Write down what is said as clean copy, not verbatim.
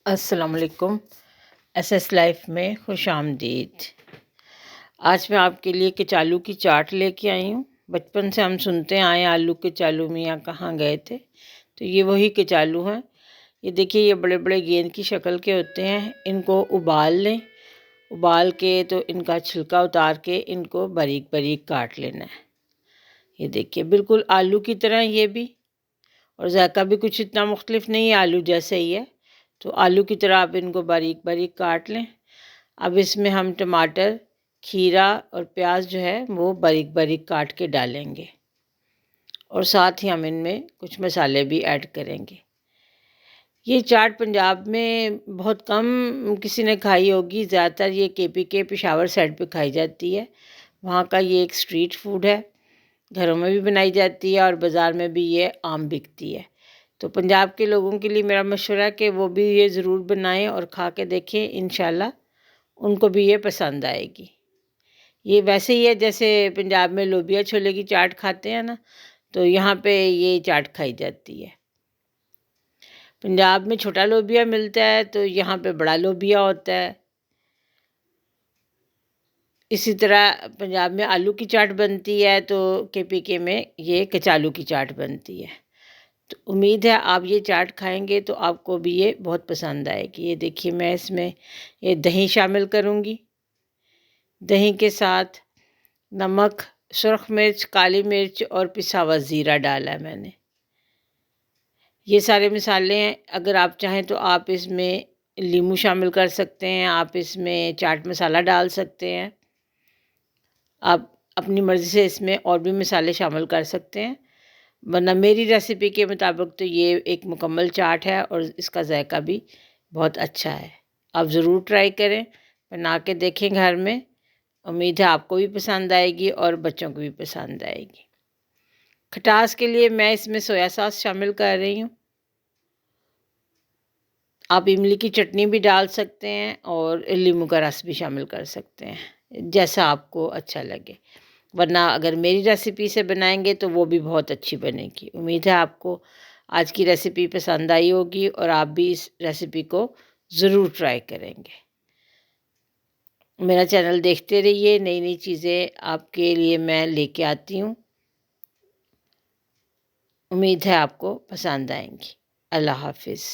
अस्सलाम वालेकुम। SS life में खुश आमदीद। आज मैं आपके लिए कचालू की चाट लेके आई हूँ। बचपन से हम सुनते आए आलू कचालू मियाँ कहाँ गए थे, तो ये वही कचालू हैं। ये देखिए, ये बड़े बड़े गेंद की शक्ल के होते हैं। इनको उबाल लें, उबाल के तो इनका छिलका उतार के इनको बारीक बारीक काट लेना है। ये देखिए, बिल्कुल आलू की तरह ये भी, और जायका भी कुछ इतना मुख्तलिफ नहीं है, आलू जैसे ही है। तो आलू की तरह आप इनको बारीक बारीक काट लें। अब इसमें हम टमाटर, खीरा और प्याज जो है वो बारीक बारीक काट के डालेंगे, और साथ ही हम इनमें कुछ मसाले भी ऐड करेंगे। ये चाट पंजाब में बहुत कम किसी ने खाई होगी। ज़्यादातर ये केपी के पेशावर साइड पे खाई जाती है। वहाँ का ये एक स्ट्रीट फूड है। घरों में भी बनाई जाती है और बाज़ार में भी ये आम बिकती है। तो पंजाब के लोगों के लिए मेरा मशवरा है कि वो भी ये ज़रूर बनाएं और खा के देखें। इंशाल्लाह उनको भी ये पसंद आएगी। ये वैसे ही है जैसे पंजाब में लोबिया छोले की चाट खाते हैं ना, तो यहाँ पे ये चाट खाई जाती है। पंजाब में छोटा लोबिया मिलता है, तो यहाँ पे बड़ा लोबिया होता है। इसी तरह पंजाब में आलू की चाट बनती है, तो केपीके में ये कचालू की चाट बनती है। तो उम्मीद है आप ये चाट खाएंगे तो आपको भी ये बहुत पसंद आएगी। ये देखिए, मैं इसमें ये दही शामिल करूँगी। दही के साथ नमक, सुरख मिर्च, काली मिर्च और पिसा हुआ ज़ीरा डाला है मैंने। ये सारे मसाले हैं। अगर आप चाहें तो आप इसमें नींबू शामिल कर सकते हैं, आप इसमें चाट मसाला डाल सकते हैं। आप अपनी मर्ज़ी से इसमें और भी मसाले शामिल कर सकते हैं, वरना मेरी रेसिपी के मुताबिक तो ये एक मुकम्मल चाट है और इसका जायका भी बहुत अच्छा है। आप ज़रूर ट्राई करें, बना के देखें घर में। उम्मीद है आपको भी पसंद आएगी और बच्चों को भी पसंद आएगी। खटास के लिए मैं इसमें सोया सॉस शामिल कर रही हूँ। आप इमली की चटनी भी डाल सकते हैं और नींबू का रस भी शामिल कर सकते हैं, जैसा आपको अच्छा लगे। वरना अगर मेरी रेसिपी से बनाएंगे तो वो भी बहुत अच्छी बनेगी। उम्मीद है आपको आज की रेसिपी पसंद आई होगी और आप भी इस रेसिपी को ज़रूर ट्राई करेंगे। मेरा चैनल देखते रहिए, नई नई चीज़ें आपके लिए मैं लेके आती हूँ। उम्मीद है आपको पसंद आएंगी। अल्लाह हाफिज़।